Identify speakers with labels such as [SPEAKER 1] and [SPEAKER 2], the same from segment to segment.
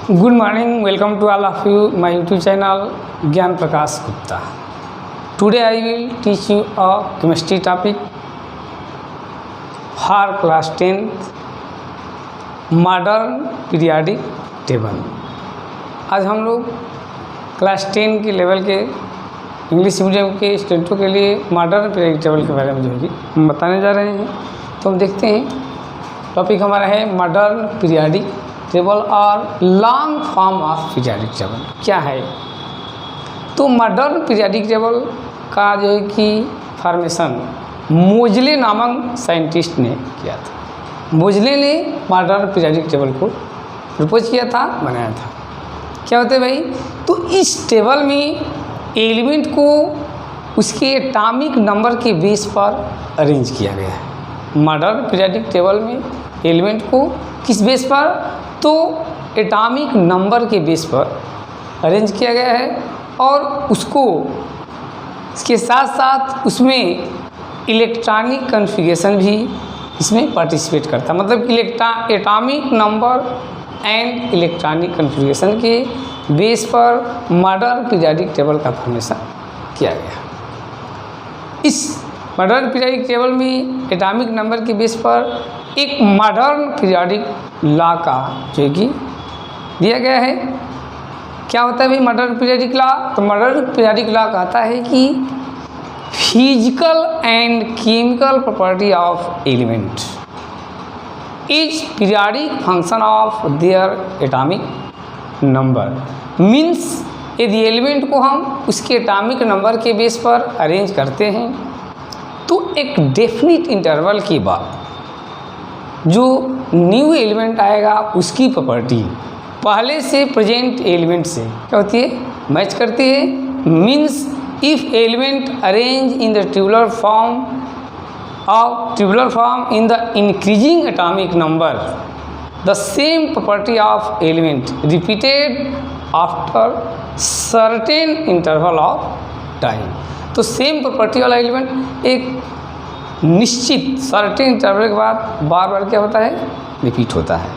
[SPEAKER 1] Good morning, welcome to all of you, my YouTube channel Gyan Prakash Gupta. Today I will teach you a chemistry topic for class 10th modern periodic table. आज हम लोग class 10 के level के English medium के स्टूडेंटों के लिए modern periodic table के बारे में जो है हम बताने जा रहे हैं। तो हम देखते हैं, टॉपिक हमारा है मॉडर्न पीरियाडिक टेबल और long form of periodic table क्या है। तो मॉडर्न पीरियाडिक टेबल का जो है कि फॉर्मेशन मोजले नामक साइंटिस्ट ने किया था। मोजले ने मॉडर्न पीरियाडिक टेबल को प्रपोज किया था, बनाया था। क्या होता है भाई, तो इस टेबल में एलिमेंट को उसके एटॉमिक नंबर के बेस पर अरेंज किया गया है। मॉडर्न पीरियाडिक टेबल में एलिमेंट को किस बेस पर, तो एटॉमिक नंबर के बेस पर अरेंज किया गया है और उसको इसके साथ साथ उसमें इलेक्ट्रॉनिक कॉन्फ़िगरेशन भी इसमें पार्टिसिपेट करता है। मतलब कि atomic number and electronic configuration के बेस पर मॉडर्न पीरियाडिक टेबल का फॉर्मेशन किया गया। इस मॉडर्न पीरियाडिक टेबल में एटॉमिक नंबर के बेस पर एक मॉडर्न पीरियाडिक लॉ का जो कि दिया गया है। क्या होता है भाई मॉडर्न पीरियाडिक लॉ, तो मॉडर्न पीरियाडिक लॉ कहता है कि physical and chemical property of element is periodic function of their atomic number. Means यदि एलिमेंट को हम उसके एटॉमिक नंबर के बेस पर अरेंज करते हैं तो एक डेफिनिट इंटरवल के बाद जो न्यू एलिमेंट आएगा उसकी प्रॉपर्टी पहले से प्रेजेंट एलिमेंट से क्या होती है, मैच करती है। Means if element arrange in the tubular form in the increasing atomic number the same property of element repeated after certain interval of time. तो सेम प्रॉपर्टी वाला एलिमेंट एक निश्चित सर्टेन इंटरवल के बाद बार बार क्या होता है, रिपीट होता है।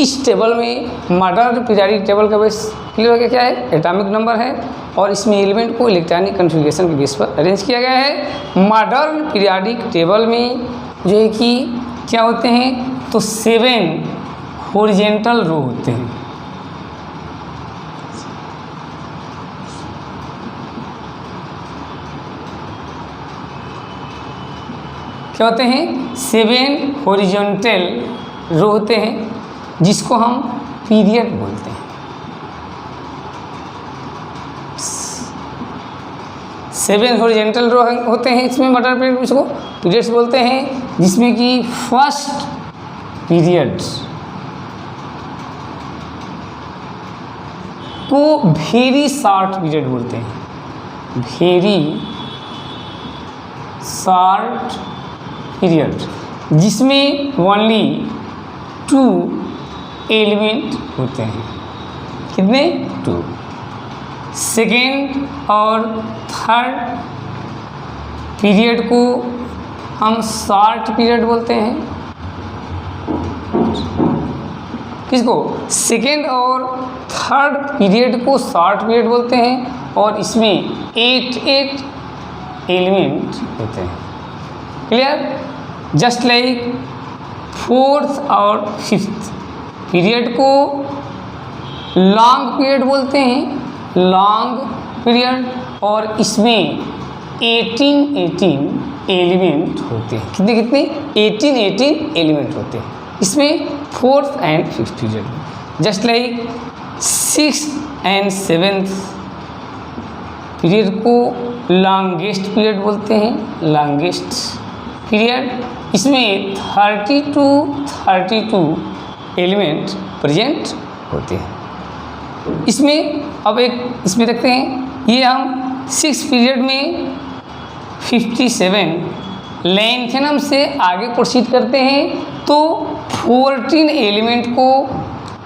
[SPEAKER 1] इस टेबल में मॉडर्न पीरियाडिक टेबल का बेस क्लियर हो गया, क्या है, एटॉमिक नंबर है और इसमें एलिमेंट को इलेक्ट्रॉनिक कॉन्फ़िगरेशन के बेस पर अरेंज किया गया है। मॉडर्न पीरियाडिक टेबल में जो है कि क्या होते हैं, तो 7 हॉरिजॉन्टल रो होते हैं। क्या होते हैं, 7 हॉरिजॉन्टल रो होते हैं जिसको हम पीरियड बोलते हैं। 7 हॉरिजॉन्टल रो होते हैं इसमें मॉडर्न पीरियड, इसको पीरियड्स बोलते हैं, जिसमें कि फर्स्ट पीरियड को वेरी शॉर्ट पीरियड बोलते हैं। वेरी शॉर्ट पीरियड जिसमें ओनली 2 एलिमेंट होते हैं। कितने, 2। सेकेंड और थर्ड पीरियड को हम शॉर्ट पीरियड बोलते हैं। किसको, सेकेंड और थर्ड पीरियड को शॉर्ट पीरियड बोलते हैं और इसमें 8 एलिमेंट होते हैं। क्लियर, जस्ट लाइक फोर्थ और फिफ्थ पीरियड को लॉन्ग पीरियड बोलते हैं, लॉन्ग पीरियड, और इसमें 18 एलिमेंट होते हैं। कितने 18 एलिमेंट होते हैं इसमें फोर्थ एंड फिफ्थ पीरियड में। Just like 6th and 7th period को लॉन्गेस्ट पीरियड बोलते हैं, लॉन्गेस्ट पीरियड। इसमें 32 एलिमेंट प्रेजेंट होते हैं। इसमें अब एक इसमें देखते हैं, ये हम 6 पीरियड में 57 लेंथेनम से आगे प्रोसीड करते हैं तो 14 एलिमेंट को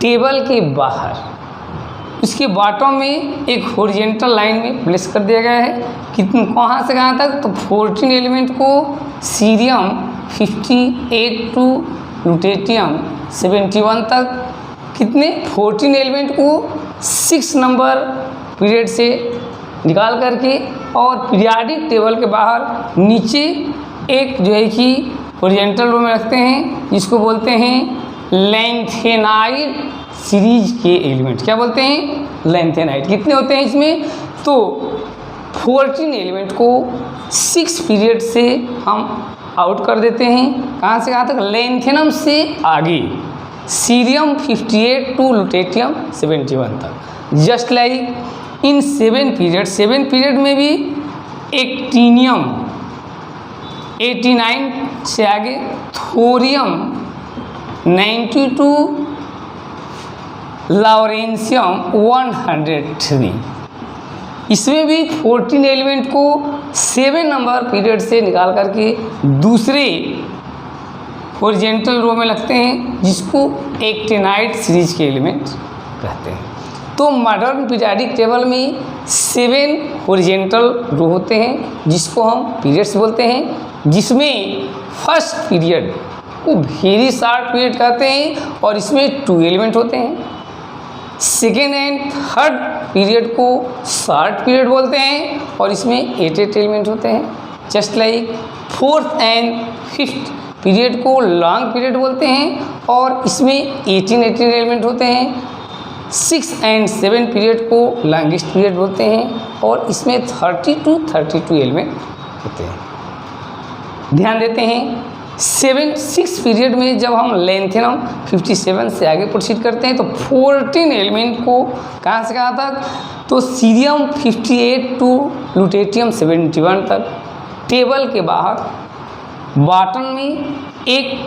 [SPEAKER 1] टेबल के बाहर उसके बॉटम में एक हॉरिजॉन्टल लाइन में प्लेस कर दिया गया है। कितने, कहाँ से कहाँ तक, तो 14 एलिमेंट को सीरियम 58 टू ल्यूटेटियम 71 तक कितने 14 एलिमेंट को 6 नंबर पीरियड से निकाल करके और पीरियाडिक टेबल के बाहर नीचे एक जो है कि हॉरिजॉन्टल रो में रखते हैं, जिसको बोलते हैं लेंथेनाइड सीरीज के एलिमेंट। क्या बोलते हैं? लेंथेनाइड। कितने होते हैं इसमें? तो 14 एलिमेंट को 6 पीरियड से हम आउट कर देते हैं। कहाँ से कहाँ तक? लेंथेनम से आगे सीरियम 58 टू लुटेटियम 71 तक। जस्ट लाइक इन 7 पीरियड में भी एक्टीनियम 89 से आगे, थोरियम 92, लॉरेंशियम 103। इसमें भी 14 एलिमेंट को 7 नंबर पीरियड से निकाल करके दूसरे हॉरिजॉन्टल रो में लगते हैं, जिसको एक्टिनाइड सीरीज के एलिमेंट कहते हैं। तो मॉडर्न पीरियाडिक टेबल में 7 हॉरिजॉन्टल रो होते हैं, जिसको हम पीरियड्स बोलते हैं, जिसमें फर्स्ट पीरियड को वेरी शॉर्ट पीरियड कहते हैं और इसमें 2 एलिमेंट होते हैं। सेकेंड एंड थर्ड पीरियड को शॉर्ट पीरियड बोलते हैं और इसमें 8 एलिमेंट होते हैं। Just like fourth and fifth period को लॉन्ग पीरियड बोलते हैं और इसमें 18 एलिमेंट होते हैं। 6 एंड 7 पीरियड को लॉन्गेस्ट पीरियड बोलते हैं और इसमें 32 एलिमेंट होते हैं। ध्यान देते हैं 6 पीरियड में जब हम लेंथेनम 57 से आगे प्रोसीड करते हैं तो 14 एलिमेंट को कहाँ से कहाँ तक? तो सीरियम 58 टू लुटेटियम 71 तक टेबल के बाहर बॉटम में एक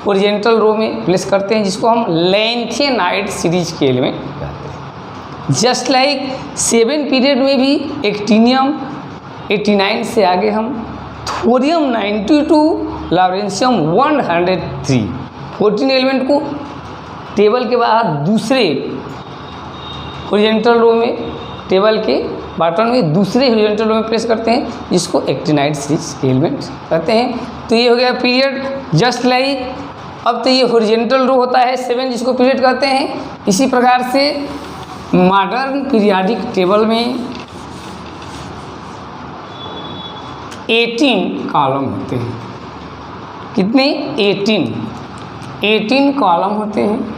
[SPEAKER 1] हॉरिजॉन्टल रो में प्लेस करते हैं, जिसको हम लेंथेनाइड सीरीज के एलिमेंट कहते हैं। जस्ट लाइक 7 पीरियड में भी एक्टीनियम 89 से आगे हम थोरियम 92, लॉरेंशियम 103 14 एलिमेंट को टेबल के बाहर दूसरे हॉरिजॉन्टल रो में, टेबल के बॉटम में दूसरे हॉरिजॉन्टल रो में प्लेस करते हैं, जिसको एक्टिनाइड सीरीज के एलिमेंट कहते हैं। तो ये हो गया पीरियड। जस्ट लाइक अब तो ये हॉरिजॉन्टल रो होता है 7, जिसको पीरियड कहते हैं। इसी प्रकार से मॉडर्न पीरियाडिक टेबल में 18 कॉलम होते हैं। कितने? 18 कॉलम होते हैं।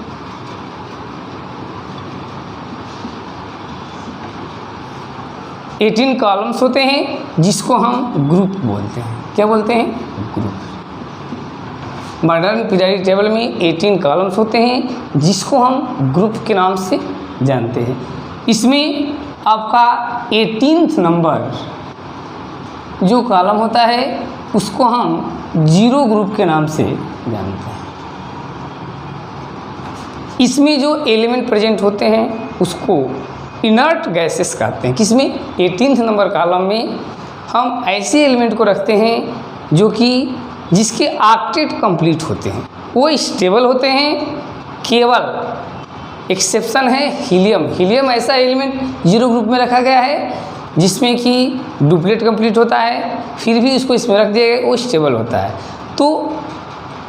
[SPEAKER 1] एटीन कॉलम्स होते हैं, जिसको हम ग्रुप बोलते हैं। क्या बोलते हैं? ग्रुप। मॉडर्न पीरियाडिक टेबल में 18 कॉलम्स होते हैं, जिसको हम ग्रुप के नाम से जानते हैं। इसमें आपका 18th नंबर जो कॉलम होता है उसको हम 0 ग्रुप के नाम से जानते हैं। इसमें जो एलिमेंट प्रेजेंट होते हैं उसको इनर्ट गैसेस कहते हैं। किसमें? 18th नंबर कॉलम में हम ऐसे एलिमेंट को रखते हैं जो कि जिसके ऑक्टेट कंप्लीट होते हैं, वो स्टेबल होते हैं। केवल एक्सेप्शन है हीलियम। हीलियम ऐसा एलिमेंट 0 ग्रुप में रखा गया है जिसमें कि डुप्लेट कंप्लीट होता है, फिर भी उसको इसमें रख दिया गया, वो स्टेबल होता है। तो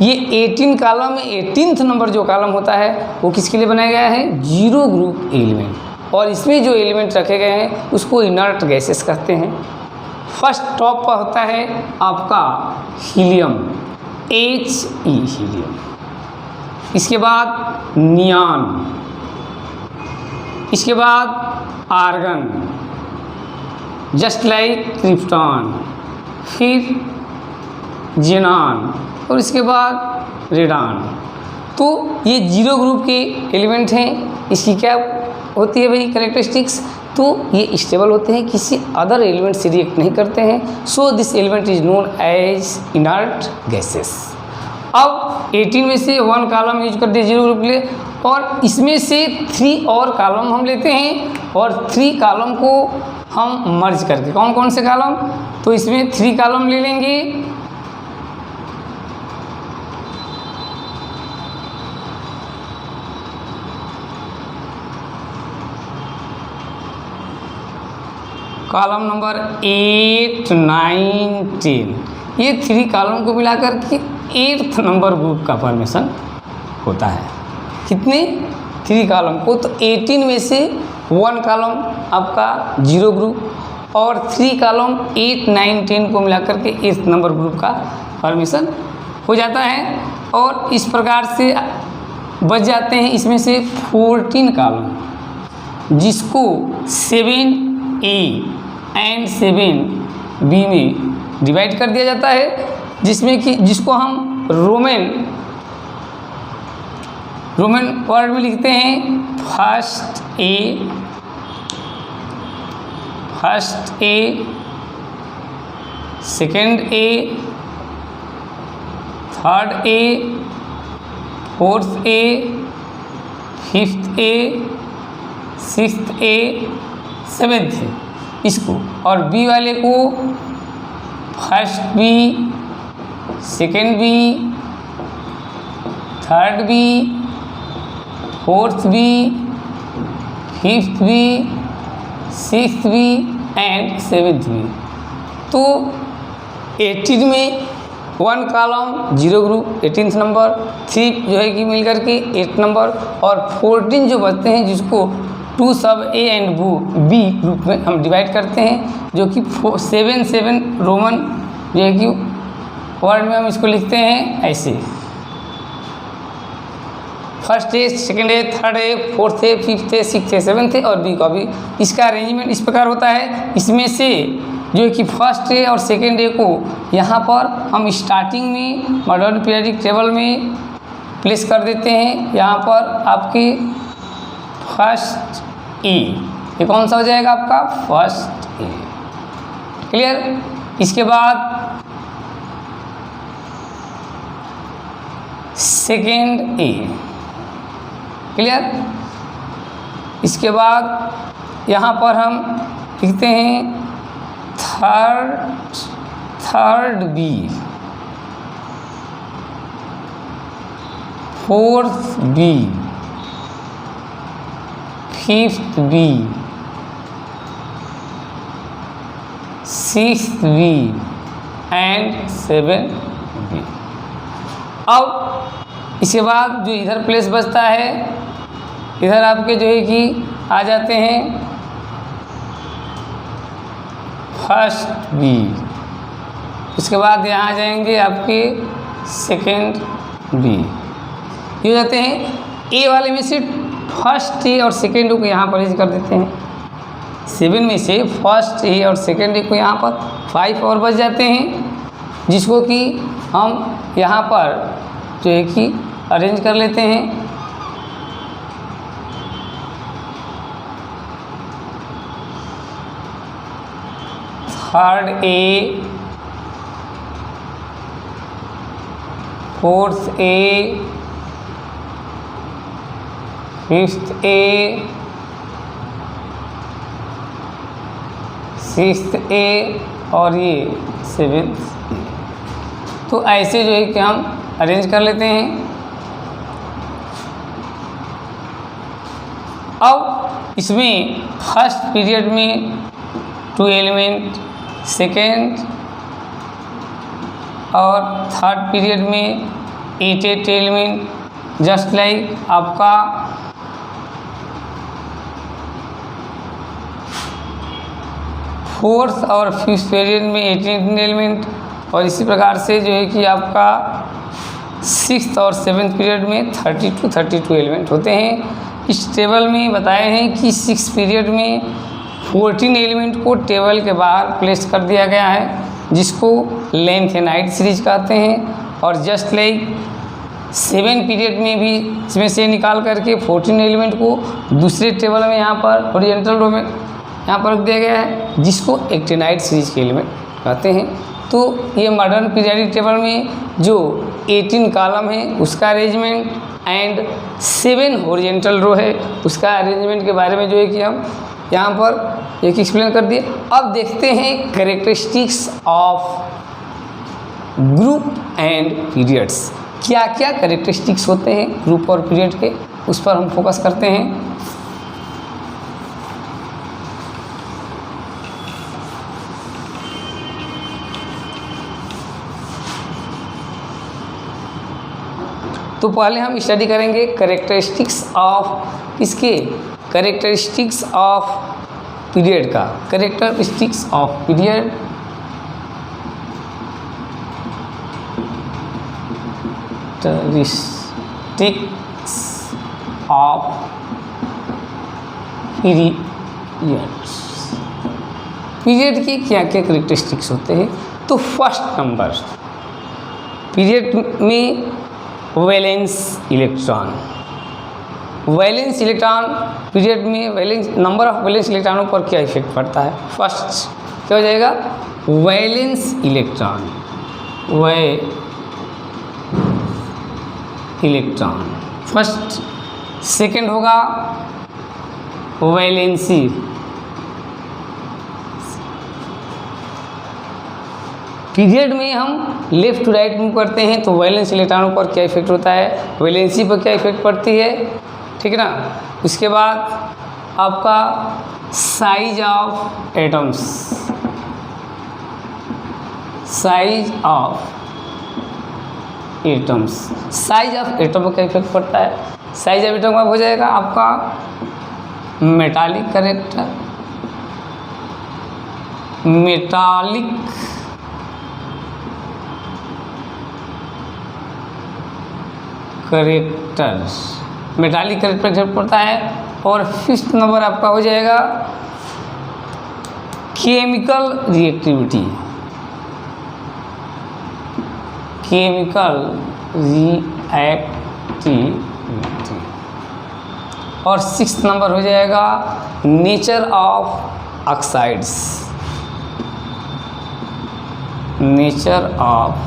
[SPEAKER 1] ये 18 कॉलम में 18th नंबर जो कॉलम होता है वो किसके लिए बनाया गया है? 0 ग्रुप एलिमेंट। और इसमें जो एलिमेंट रखे गए हैं उसको इनर्ट गैसेस कहते हैं। फर्स्ट टॉप पर होता है आपका हीलियम, He हीलियम। इसके बाद नियॉन, इसके बाद आर्गन, जस्ट लाइक क्रिप्टॉन, फिर जेनॉन और इसके बाद रेडॉन। तो ये 0 ग्रुप के एलिमेंट हैं। इसकी क्या होती है भाई कैरेक्टरिस्टिक्स? तो ये स्टेबल होते हैं, किसी अदर एलिमेंट से रिएक्ट नहीं करते हैं। So this element is known as inert gases. अब 18 में से 1 कॉलम यूज कर दिए 0 ग्रुप के लिए, और इसमें से 3 और कॉलम हम लेते हैं और 3 कॉलम को हम मर्ज करके, कौन कौन से कॉलम? तो इसमें 3 कॉलम ले लेंगे। कॉलम नंबर 8, 9, 10, ये 3 कॉलम को मिलाकर के 8th नंबर ग्रुप का फॉर्मेशन होता है। कितने 3 कॉलम को, तो 18 में से 1 कॉलम आपका 0 ग्रुप और 3 कॉलम 8, 9, 10 को मिलाकर के 8 नंबर ग्रुप का फॉर्मेशन हो जाता है। और इस प्रकार से बच जाते हैं इसमें से 14 कॉलम, जिसको 7A एंड 7B में डिवाइड कर दिया जाता है, जिसको हम रोमन वर्ड में लिखते हैं first a, second a, third A, fourth A, fifth A, sixth a, seventh a, इसको। और बी वाले को first b, second b, third b, fourth b, fifth b, sixth b and seventh b. तो 18 में 1 column 0 group 18th number, 3 जो है कि मिलकर के 8 नंबर, और 14 जो बचते हैं जिसको 2 सब ए एंड बी ग्रुप में हम डिवाइड करते हैं, जो कि 7 रोमन जो है कि वर्ड में हम इसको लिखते हैं ऐसे, first a, second a, third A, fourth A, fifth A, sixth a, seventh ए, और बी का भी। इसका अरेंजमेंट इस प्रकार होता है, इसमें से जो है कि फर्स्ट ए और सेकेंड ए को यहाँ पर हम स्टार्टिंग में मॉडर्न पीरियडिक टेबल में प्लेस कर देते हैं। यहाँ पर आपके फर्स्ट ए, ये कौन सा हो जाएगा आपका फर्स्ट ए, क्लियर। इसके बाद सेकेंड ए, क्लियर। इसके बाद यहाँ पर हम लिखते हैं third b, fourth b, fifth b, sixth b and seventh b. अब इसके बाद जो इधर प्लेस बचता है, इधर आपके जो है कि आ जाते हैं फर्स्ट बी, उसके बाद यहाँ आ जाएंगे आपके सेकेंड बी। ये हो जाते हैं ए वाले में से फर्स्ट ए और सेकेंड ए को यहाँ पर कर देते हैं। 7 में से फर्स्ट ए और सेकेंड ए को यहाँ पर 5 और बच जाते हैं, जिसको कि हम यहाँ पर जो है कि अरेंज कर लेते हैं। Third A, fourth A, fifth A, sixth A और ये सेवेंथ ए। तो ऐसे जो है कि हम अरेंज कर लेते हैं। अब इसमें फर्स्ट पीरियड में 2 एलिमेंट, सेकेंड और थर्ड पीरियड में 8 एलिमेंट, जस्ट लाइक आपका फोर्थ और फिफ्थ पीरियड में 18 एलिमेंट, और इसी प्रकार से जो है कि आपका सिक्स्थ और सेवेंथ पीरियड में 32 एलिमेंट होते हैं। इस टेबल में बताए हैं कि 6 पीरियड में 14 एलिमेंट को टेबल के बाहर प्लेस कर दिया गया है, जिसको लेंथेनाइड सीरीज कहते हैं। और जस्ट लाइक 7 पीरियड में भी इसमें से निकाल करके 14 एलिमेंट को दूसरे टेबल में यहाँ पर हॉरिजॉन्टल रो में यहाँ पर रख दिया गया है, जिसको एक्टिनाइड सीरीज के एलिमेंट कहते हैं। तो ये मॉडर्न पीरियडिक टेबल में जो 18 कॉलम है उसका अरेंजमेंट एंड 7 हॉरिजॉन्टल रो है उसका अरेंजमेंट के बारे में जो है कि हम यहाँ पर एक एक्सप्लेन कर दिए। अब देखते हैं characteristics of group and periods, क्या क्या कैरेक्टरिस्टिक्स होते हैं ग्रुप और पीरियड के, उस पर हम फोकस करते हैं। तो पहले हम स्टडी करेंगे कैरेक्टरिस्टिक्स ऑफ इसके कैरेक्टरिस्टिक्स ऑफ पीरियड का, characteristics of period. Characteristics of periods, period की क्या क्या कैरेक्टरिस्टिक्स होते हैं। तो फर्स्ट नंबर, पीरियड में valence electron, valence electron period में वैलेंस, नंबर ऑफ वैलेंस इलेक्ट्रॉनों पर क्या इफेक्ट पड़ता है। फर्स्ट क्या हो जाएगा, valence electron, electron first. Second होगा वैलेंसी, पीरियड में हम लेफ्ट टू राइट मूव करते हैं तो वैलेंस इलेक्ट्रॉनों पर क्या इफेक्ट होता है, वैलेंसी पर क्या इफेक्ट पड़ती है, ठीक है ना। उसके बाद आपका size of atoms, size of atoms, size of atom पर क्या इफेक्ट पड़ता है। साइज ऑफ एटम का हो जाएगा आपका metallic character, metallic character, metallic character पड़ता है। और फिफ्थ नंबर आपका हो जाएगा केमिकल रिएक्टिविटी, केमिकल रिएक्टिविटी। और सिक्स्थ नंबर हो जाएगा nature of oxides, nature of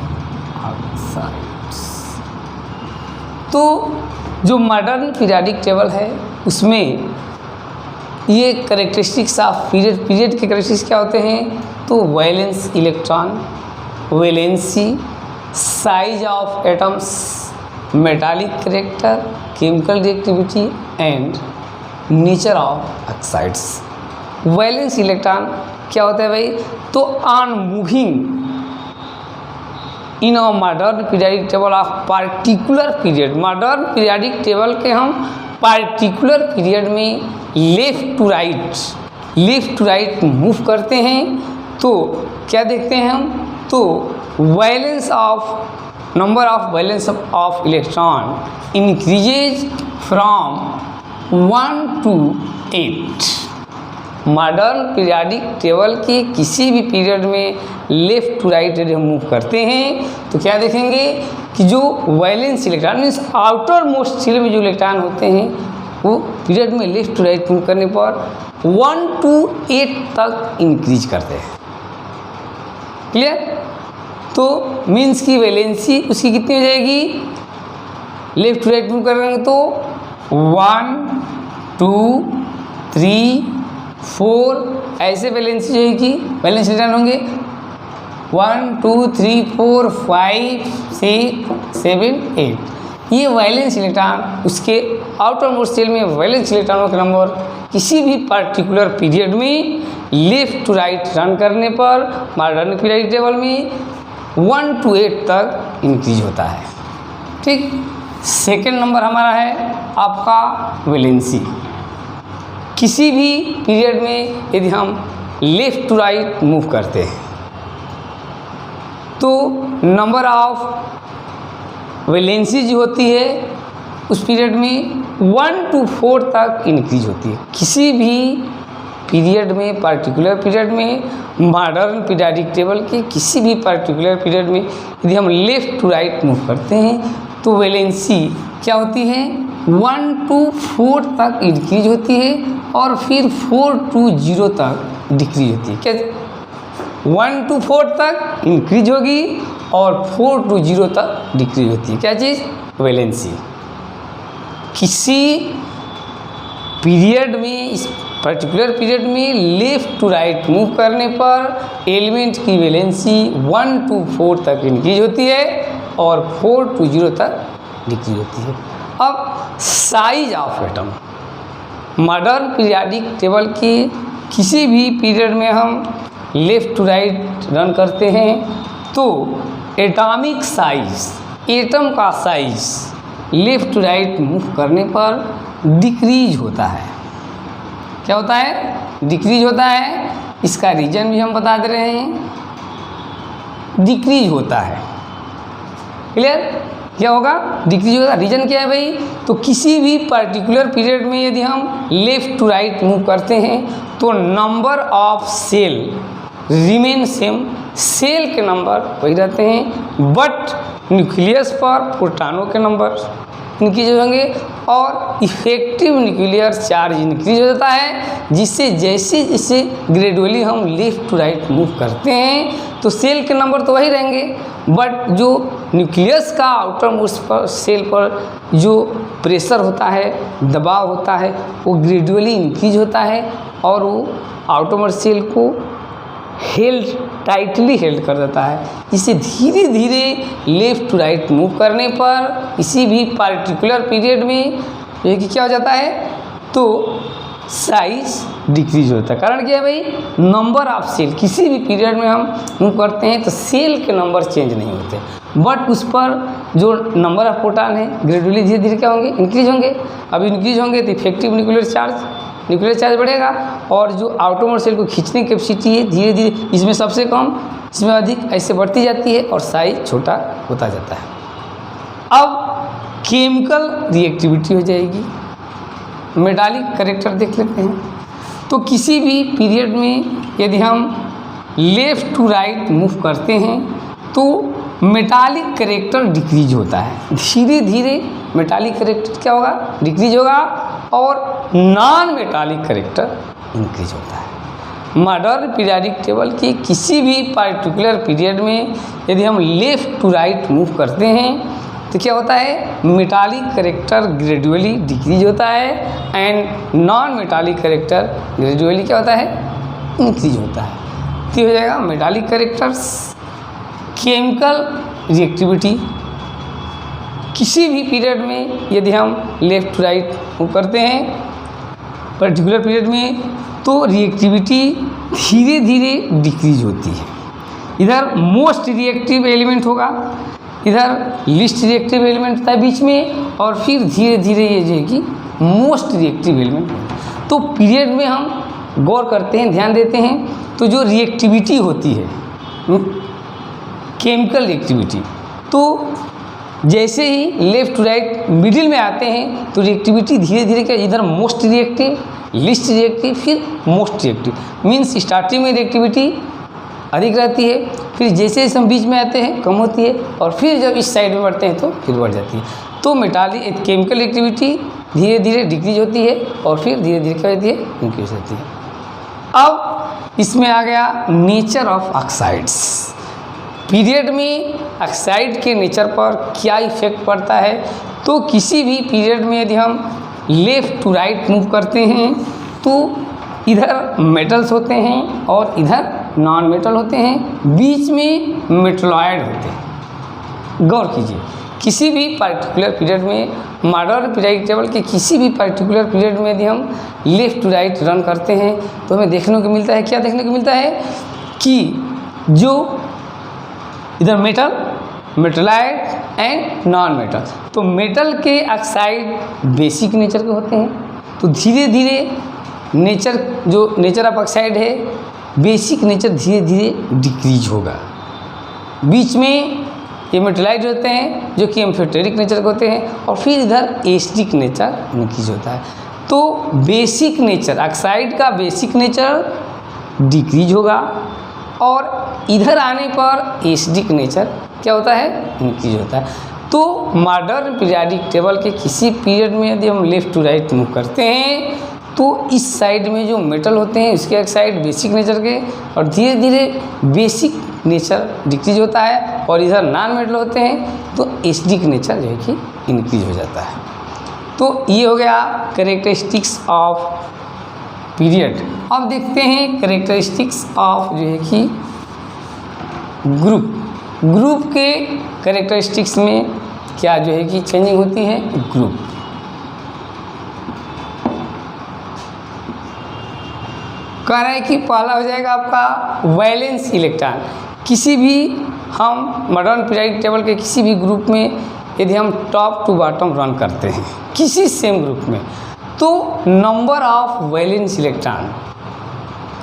[SPEAKER 1] oxides. तो जो मॉडर्न पीरियोडिक टेबल है उसमें ये कैरेक्टरिस्टिक्स ऑफ पीरियड, पीरियड के कैरेक्टरिस्टिक्स क्या होते हैं। तो valence electron, valency, size of atoms, metallic character, chemical reactivity and nature of oxides. Valence electron क्या होता है भाई, तो on moving in a modern periodic table of particular period, modern periodic table के हम पार्टिकुलर पीरियड में left to right move करते हैं तो क्या देखते हैं हम, तो valence of, number of valence of electron increases from 1 to 8। Modern periodic table के किसी भी पीरियड में लेफ्ट टू राइट यदि हम मूव करते हैं तो क्या देखेंगे कि जो valence electron means outermost shell में जो इलेक्ट्रॉन होते हैं वो पीरियड में लेफ्ट टू राइट मूव करने पर 1 to 8 तक इंक्रीज करते हैं। क्लियर। तो मीन्स की वैलेंसी उसकी कितनी हो जाएगी, लेफ्ट टू राइट मूव करेंगे तो 1 2 3 4 ऐसे वैलेंसी जो है कि वैलेंस इलेक्ट्रॉन होंगे 1 2 3 4 5 6 7 8। ये वैलेंस इलेक्ट्रॉन उसके आउटर मोस्ट शेल में वैलेंस इलेक्ट्रॉनों का नंबर किसी भी पर्टिकुलर पीरियड में लेफ्ट टू राइट रन करने पर मॉडर्न पीरियोडिक टेबल में 1 to 8 तक इंक्रीज होता है। ठीक। सेकेंड नंबर हमारा है आपका वैलेंसी। किसी भी पीरियड में यदि हम लेफ्ट टू राइट मूव करते हैं तो नंबर ऑफ वैलेंसी जो होती है उस पीरियड में 1 to 4 तक इंक्रीज होती है। किसी भी पीरियड में, पर्टिकुलर पीरियड में, मॉडर्न पीरियोडिक टेबल के किसी भी पर्टिकुलर पीरियड में यदि हम लेफ्ट टू राइट मूव करते हैं तो वैलेंसी क्या होती है 1 to 4 तक इंक्रीज होती है और फिर 4 to 0 तक डिक्रीज होती है। क्या 1 to 4 तक इंक्रीज होगी और 4 to 0 तक डिक्रीज होती है। क्या चीज़, वैलेंसी। किसी पीरियड में, इस पर्टिकुलर पीरियड में लेफ्ट टू राइट मूव करने पर एलिमेंट की वैलेंसी 1 to 4 तक इंक्रीज होती है और 4 to 0 तक डिक्रीज होती है। अब size of atom, modern periodic table के किसी भी पीरियड में हम लेफ्ट टू राइट रन करते हैं तो एटॉमिक साइज, एटम का size left to right move करने पर डिक्रीज होता है। क्या होता है? डिक्रीज होता है। इसका रीजन भी हम बता दे रहे हैं, डिक्रीज होता है। क्लियर? क्या होगा? डिक्रीज होगा। रीजन क्या है भाई? तो किसी भी पर्टिकुलर पीरियड में यदि हम लेफ़्ट टू राइट मूव करते हैं तो number of shell remain same, shell के नंबर वही रहते हैं, बट न्यूक्लियस पर प्रोटॉनों के नंबर इंक्रीज होंगे और इफेक्टिव न्यूक्लियर चार्ज इंक्रीज हो जाता है, जिससे जैसे जैसे ग्रेजुअली हम लेफ़्ट टू राइट मूव करते हैं तो सेल के नंबर तो वही रहेंगे, बट जो न्यूक्लियस का आउटर मोस्ट पर सेल पर जो प्रेशर होता है, दबाव होता है, वो ग्रेजुअली इंक्रीज होता है और वो आउटर मोस्ट सेल को टाइटली हेल्ड कर देता है। इसे धीरे धीरे लेफ़्ट टू राइट मूव करने पर किसी भी पार्टिकुलर पीरियड में ये कि क्या हो जाता है? तो साइज डिक्रीज होता है। कारण क्या है भाई? नंबर ऑफ सेल, किसी भी पीरियड में हम मूव करते हैं तो सेल के नंबर चेंज नहीं होते, बट उस पर जो नंबर ऑफ प्रोटॉन है ग्रेजुअली धीरे धीरे क्या होंगे? इंक्रीज होंगे। अब इंक्रीज होंगे तो इफेक्टिव न्यूक्लियर चार्ज बढ़ेगा और जो आउटरमोस्ट सेल को खींचने की कैपेसिटी है धीरे धीरे इसमें सबसे कम, इसमें अधिक, ऐसे बढ़ती जाती है और साइज छोटा होता जाता है। अब केमिकल रिएक्टिविटी हो जाएगी। मेटालिक कैरेक्टर देख लेते हैं। तो किसी भी पीरियड में यदि हम लेफ़्ट टू राइट मूव करते हैं तो मेटालिक कैरेक्टर डिक्रीज होता है। धीरे धीरे मेटालिक कैरेक्टर क्या होगा? डिक्रीज होगा और नॉन मेटालिक कैरेक्टर इंक्रीज होता है। मॉडर्न पीरियोडिक टेबल के किसी भी पार्टिकुलर पीरियड में यदि हम लेफ़्ट टू राइट मूव करते हैं तो क्या होता है? मेटालिक कैरेक्टर ग्रेजुअली डिक्रीज होता है and non metallic character gradually क्या होता है? इंक्रीज होता है। तो हो जाएगा मेटालिक कैरेक्टर्स। केमिकल रिएक्टिविटी, किसी भी पीरियड में यदि हम लेफ़्ट टू राइट मूव करते हैं पर्टिकुलर पीरियड में तो रिएक्टिविटी धीरे धीरे डिक्रीज होती है। इधर मोस्ट रिएक्टिव एलिमेंट होगा, इधर लिस्ट रिएक्टिव एलिमेंट था बीच में और फिर धीरे धीरे ये जो है कि मोस्ट रिएक्टिव एलिमेंट। तो पीरियड में हम गौर करते हैं, ध्यान देते हैं तो जो रिएक्टिविटी होती है केमिकल रिएक्टिविटी, तो जैसे ही लेफ़्ट टू राइट मिडिल में आते हैं तो रिएक्टिविटी धीरे धीरे क्या, इधर मोस्ट रिएक्टिव, लिस्ट रिएक्टिव, फिर मोस्ट रिएक्टिव, मीन्स स्टार्टिंग में रिएक्टिविटी अधिक रहती है, फिर जैसे जैसे हम बीच में आते हैं कम होती है और फिर जब इस साइड में बढ़ते हैं तो फिर बढ़ जाती है। तो मेटालिक केमिकल रिएक्टिविटी धीरे धीरे डिक्रीज होती है और फिर धीरे धीरे क्या होती है? इंक्रीज होती है। अब इसमें आ गया नेचर ऑफ ऑक्साइड्स। पीरियड में ऑक्साइड के नेचर पर क्या इफेक्ट पड़ता है? तो किसी भी पीरियड में यदि हम लेफ़्ट टू राइट मूव करते हैं तो इधर मेटल्स होते हैं और इधर नॉन मेटल होते हैं, बीच में मेटलॉयड होते हैं। गौर कीजिए, किसी भी पर्टिकुलर पीरियड में मॉडर्न पीरियोडिक टेबल के किसी भी पर्टिकुलर पीरियड में यदि हम लेफ़्ट टू राइट रन करते हैं तो हमें देखने को मिलता है, क्या देखने को मिलता है कि जो इधर मेटल, मेटलॉयड एंड नॉन मेटल, तो मेटल के ऑक्साइड बेसिक नेचर के होते हैं, तो धीरे धीरे नेचर जो नेचर ऑफ ऑक्साइड है बेसिक नेचर धीरे धीरे डिक्रीज होगा। बीच में ये मेटलॉयड होते हैं जो कि एम्फीटेरिक नेचर के होते हैं और फिर इधर एसिडिक नेचर इंक्रीज होता है। तो बेसिक नेचर ऑक्साइड का बेसिक नेचर डिक्रीज होगा और इधर आने पर एसिडिक नेचर क्या होता है? इंक्रीज होता है। तो मॉडर्न पीरियोडिक टेबल के किसी पीरियड में यदि हम लेफ़्ट टू राइट मूव करते हैं तो इस साइड में जो मेटल होते हैं उसके ऑक्साइड बेसिक नेचर के और धीरे धीरे बेसिक नेचर डिक्रीज होता है और इधर नॉन मेटल होते हैं तो एसिडिक नेचर जो है कि इंक्रीज हो जाता है। तो ये हो गया कैरेक्टरिस्टिक्स ऑफ पीरियड। अब देखते हैं कैरेक्टरिस्टिक्स ऑफ जो है कि ग्रुप के कैरेक्टरिस्टिक्स में क्या जो है कि चेंजिंग होती है। ग्रुप कह रहा है कि पहला हो जाएगा आपका वैलेंस इलेक्ट्रॉन। किसी भी हम मॉडर्न पीरियोडिक टेबल के किसी भी ग्रुप में यदि हम टॉप टू बॉटम रन करते हैं किसी सेम ग्रुप में, तो number of valence electron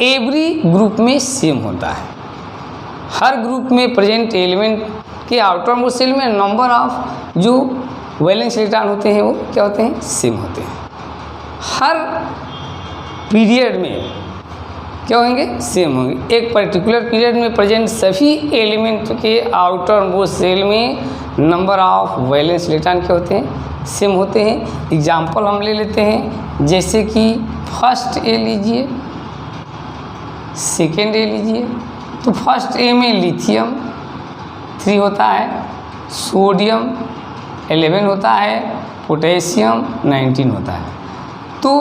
[SPEAKER 1] every group में सेम होता है। हर ग्रुप में प्रेजेंट एलिमेंट के आउटर मोस्ट शेल में नंबर ऑफ जो वैलेंस इलेक्ट्रॉन होते हैं वो क्या होते हैं, सेम होते हैं। हर पीरियड में क्या होंगे, सेम होंगे। एक पर्टिकुलर पीरियड में प्रेजेंट सभी एलिमेंट के आउटर मोस्ट शेल में नंबर ऑफ वैलेंस इलेक्ट्रॉन क्या होते हैं, सेम होते हैं। एग्जाम्पल हम ले लेते हैं, जैसे कि फर्स्ट ए लीजिए, सेकेंड ए लीजिए। तो फर्स्ट ए में लिथियम 3 होता है, सोडियम 11 होता है, पोटेशियम 19 होता है। तो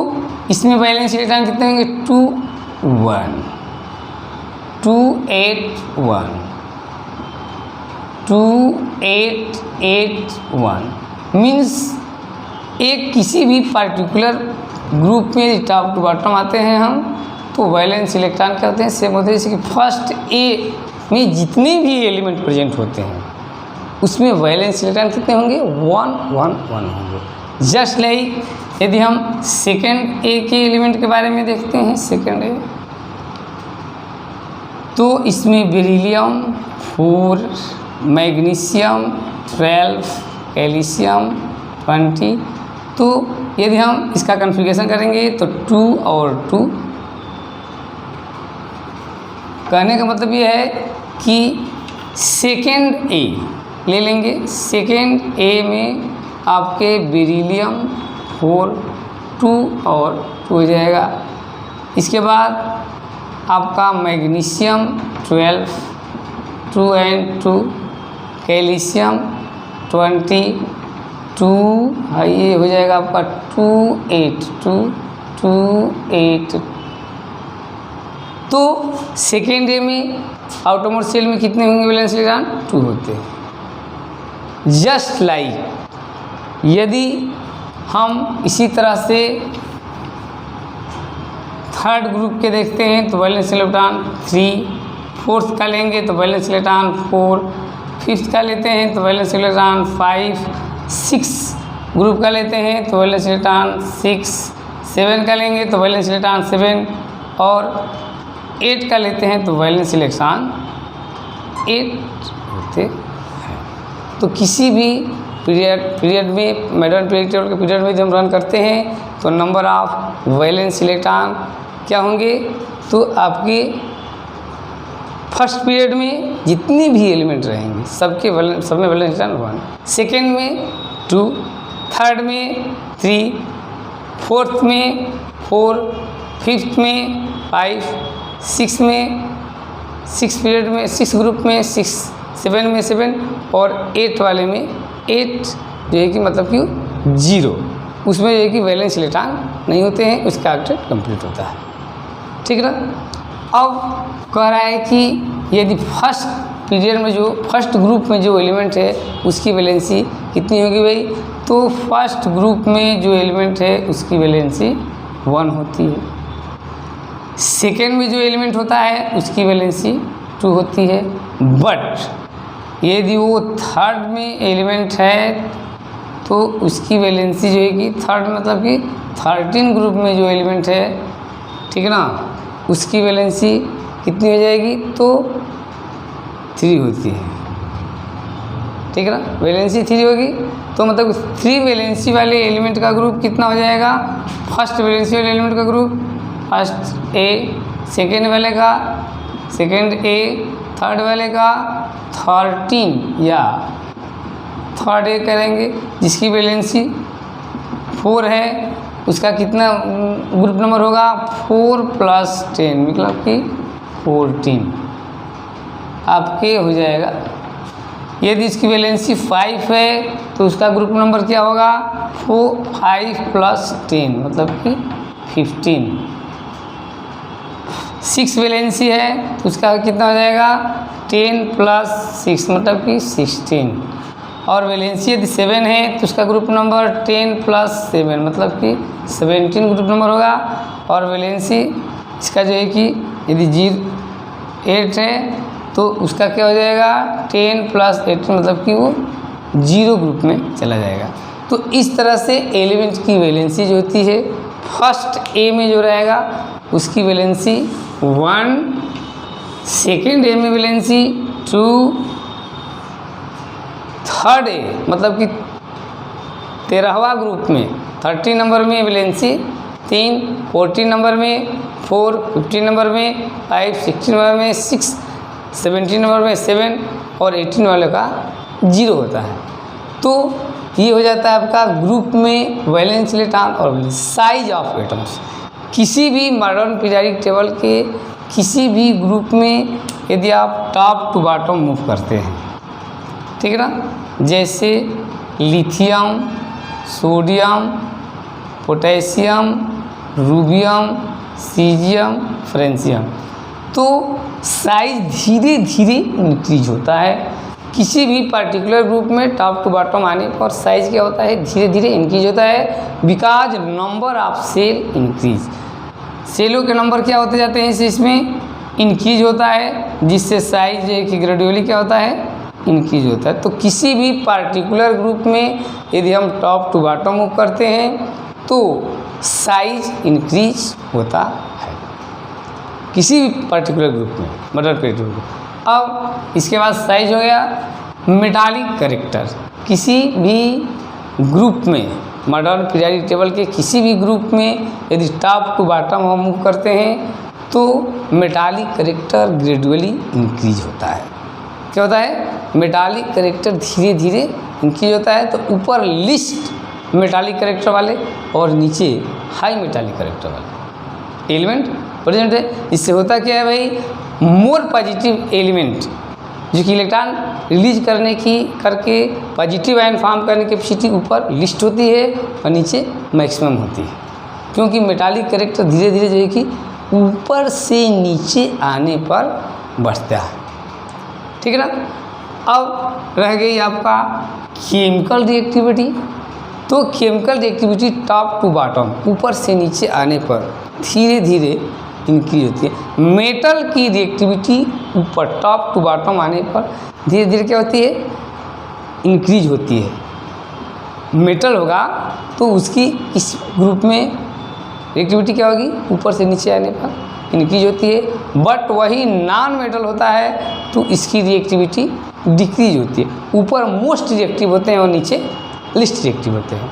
[SPEAKER 1] इसमें वैलेंस इलेक्ट्रॉन कितने होंगे, 2 1 2 8 1 2 8 8 1 मीन्स एक किसी भी पार्टिकुलर ग्रुप में टॉप टू बॉटम आते हैं हम, तो वैलेंस इलेक्ट्रॉन क्या होते हैं, सेम होते हैं। जैसे कि फर्स्ट ए में जितने भी एलिमेंट प्रेजेंट होते हैं उसमें वैलेंस इलेक्ट्रॉन कितने होंगे, 1 1 1 होंगे। जस्ट लाइक यदि हम सेकेंड ए के एलिमेंट के बारे में देखते हैं, सेकेंड ए, तो इसमें बेरिलियम 4, मैग्नीशियम 12, कैल्शियम 20। तो यदि हम इसका कन्फिगरेशन करेंगे तो 2 और 2, कहने का मतलब ये है कि सेकेंड ए ले लेंगे। सेकेंड ए में आपके बेरिलियम 4 2 और 2 हो जाएगा। इसके बाद आपका मैग्नीशियम 12 2 एंड 2, कैल्शियम 20 2, ये हो जाएगा आपका 2 8 2 2 8। तो सेकेंड ए में आउटर मोस्ट शेल में कितने होंगे वैलेंस इलेक्ट्रॉन, 2 होते हैं। जस्ट लाइक यदि हम इसी तरह से थर्ड ग्रुप के देखते हैं तो वैलेंस इलेक्ट्रॉन 3, फोर्थ का लेंगे तो वैलेंस इलेक्ट्रॉन 4, फिफ्थ का लेते हैं तो वैलेंस इलेक्ट्रॉन 5, 6 ग्रुप का लेते हैं तो वैलेंस इलेक्ट्रॉन 6, 7 का लेंगे तो वैलेंस इलेक्ट्रॉन 7 और 8 का लेते हैं तो वैलेंस इलेक्ट्रॉन 8 होते हैं। तो किसी भी पीरियड में, मेडन पीरियड टेबल के पीरियड में जब हम रन करते हैं तो नंबर ऑफ वैलेंस इलेक्ट्रॉन क्या होंगे, तो आपके फर्स्ट पीरियड में जितनी भी एलिमेंट रहेंगे सब में वैलेंस इलेक्ट्रॉन 1, सेकेंड में 2, थर्ड में 3, फोर्थ में 4, फिफ्थ में 5, 6 में 6 पीरियड में 6 ग्रुप में 6, 7 में 7 और 8 वाले में 8 जो है कि मतलब कि 0, उसमें जो है कि वैलेंस इलेक्ट्रॉन नहीं होते हैं, उसका ऑक्टेट कंप्लीट होता है। ठीक है ना। अब कह रहा है कि यदि फर्स्ट पीरियड में जो फर्स्ट ग्रुप में जो एलिमेंट है उसकी वैलेंसी कितनी होगी भाई, तो फर्स्ट ग्रुप में जो एलिमेंट है उसकी वैलेंसी 1 होती है। सेकेंड में जो एलिमेंट होता है उसकी वैलेंसी 2 होती है। बट यदि वो थर्ड में एलिमेंट है तो उसकी वैलेंसी जो है कि थर्ड मतलब कि 13 ग्रुप में जो एलिमेंट है, ठीक है ना, उसकी वैलेंसी कितनी हो जाएगी, तो 3 होती है। ठीक है ना, वैलेंसी 3 होगी तो मतलब 3 वैलेंसी वाले एलिमेंट का ग्रुप कितना हो जाएगा, फर्स्ट वैलेंसी वाले एलिमेंट का ग्रुप फर्स्ट ए, सेकेंड वाले का सेकेंड ए, थर्ड वाले का 13 या थर्ड ए करेंगे, जिसकी वैलेंसी 4 है उसका कितना ग्रुप नंबर होगा, 4 + 10 मतलब कि 14 आपके हो जाएगा। यदि इसकी वैलेंसी 5 है तो उसका ग्रुप नंबर क्या होगा, 5 + 10 मतलब कि 15। 6 वैलेंसी है तो उसका कितना हो जाएगा, 10 + 6 मतलब कि 16। और वैलेंसी यदि 7 है तो उसका ग्रुप नंबर 10 + 7 मतलब कि 17 ग्रुप नंबर होगा। और वैलेंसी इसका जो है कि यदि 8 है तो उसका क्या हो जाएगा, 10 + 8 मतलब कि वो जीरो ग्रुप में चला जाएगा। तो इस तरह से एलिमेंट की वैलेंसी जो होती है, फर्स्ट ए में जो रहेगा उसकी वैलेंसी 1, सेकेंड ए में वैलेंसी 2, थर्ड ए मतलब कि 13वां ग्रुप में 30 नंबर में वैलेंसी 3, 14 नंबर में 4, 15 नंबर में 5, 16 नंबर में 6, 17 नंबर में 7 और 18 वाले का 0 होता है। तो ये हो जाता है आपका ग्रुप में वैलेंस इलेक्ट्रॉन और साइज ऑफ एटम्स। किसी भी मॉडर्न पीरियोडिक टेबल के किसी भी ग्रुप में यदि आप टॉप टू बॉटम मूव करते हैं, ठीक है ना, जैसे lithium, sodium, potassium, rubidium, caesium, francium, तो साइज धीरे धीरे इंक्रीज होता है। किसी भी पर्टिकुलर ग्रुप में टॉप टू बॉटम आने पर साइज क्या होता है, धीरे धीरे इंक्रीज होता है, because number of cell increase. सेलों के नंबर क्या होते जाते हैं इसमें इंक्रीज होता है, जिससे साइज जो है कि ग्रेजुअली क्या होता है, इंक्रीज होता है। तो किसी भी पार्टिकुलर ग्रुप में यदि हम टॉप टू बॉटम मूव करते हैं तो साइज इंक्रीज होता है किसी भी पर्टिकुलर ग्रुप में, मॉडर्न पीरियोडिक ग्रुप। अब इसके बाद साइज हो गया मेटालिक कैरेक्टर। किसी भी ग्रुप में, मॉडर्न पीरियोडिक टेबल के किसी भी ग्रुप में यदि टॉप टू बॉटम हम मूव करते हैं तो मेटालिक कैरेक्टर ग्रेजुअली इंक्रीज होता है। क्या होता है, मेटालिक कैरेक्टर धीरे धीरे इंक्रीज होता है। तो ऊपर लिस्ट मेटालिक कैरेक्टर वाले और नीचे हाई मेटालिक कैरेक्टर वाले एलिमेंट प्रेजेंट है। इससे होता क्या है भाई, मोर पॉजिटिव एलिमेंट जो कि इलेक्ट्रॉन रिलीज करने की करके पॉजिटिव आयन फॉर्म करने की कैपेसिटी ऊपर लिस्ट होती है और नीचे मैक्सिमम होती है, क्योंकि मेटालिक कैरेक्टर धीरे धीरे जो है कि ऊपर से नीचे आने पर बढ़ता है, ठीक है ना। अब रह गई आपका केमिकल रिएक्टिविटी। तो chemical reactivity top to bottom, ऊपर से नीचे आने पर धीरे धीरे इंक्रीज होती है। मेटल की रिएक्टिविटी ऊपर टॉप टू बॉटम आने पर धीरे धीरे क्या होती है, इंक्रीज होती है। मेटल होगा तो उसकी इस ग्रुप में रिएक्टिविटी क्या होगी, ऊपर से नीचे आने पर इंक्रीज होती है। बट वही नॉन मेटल होता है तो इसकी रिएक्टिविटी डिक्रीज होती है। ऊपर मोस्ट रिएक्टिव होते हैं और नीचे लिस्ट रिएक्टिव होते हैं।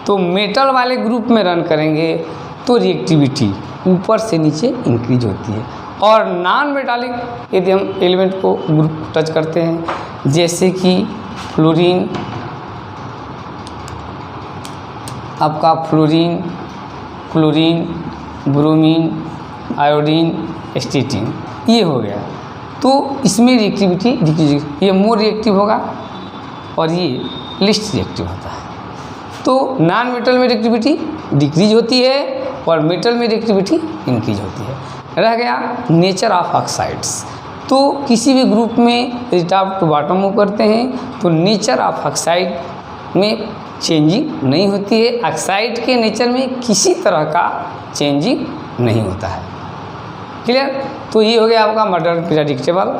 [SPEAKER 1] तो मेटल वाले ग्रुप में रन करेंगे तो रिएक्टिविटी ऊपर से नीचे इंक्रीज होती है। और नॉन मेटालिक यदि हम एलिमेंट को ग्रुप टच करते हैं, जैसे कि फ्लोरीन, आपका फ्लोरीन, क्लोरीन, ब्रोमीन, आयोडीन, एस्टेटिन, ये हो गया, तो इसमें रिएक्टिविटी डिक्रीज, ये मोर रिएक्टिव होगा और ये लिस्ट रिएक्टिव होता है। तो नॉन मेटल में रिएक्टिविटी डिक्रीज होती है और मेटल में रिएक्टिविटी इंक्रीज होती है। रह गया नेचर ऑफ ऑक्साइड्स। तो किसी भी ग्रुप में यदि टॉप टू बॉटम मूव करते हैं तो नेचर ऑफ ऑक्साइड में चेंजिंग नहीं होती है। ऑक्साइड के नेचर में किसी तरह का चेंजिंग नहीं होता है। क्लियर। तो ये हो गया आपका मॉडर्न पीरियोडिक टेबल।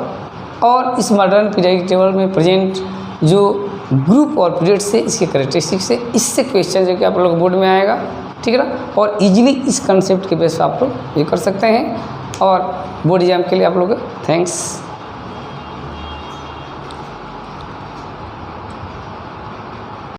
[SPEAKER 1] और इस मॉडर्न पीरियोडिक टेबल में प्रेजेंट जो ग्रुप और पीरियड से इसके कैरेक्टरिस्टिक्स से, इससे क्वेश्चन जो कि आप लोग बोर्ड में आएगा, ठीक है ना। और इजीली इस कंसेप्ट के बेस पर आप लोग ये कर सकते हैं। और बोर्ड एग्जाम के लिए आप लोग थैंक्स।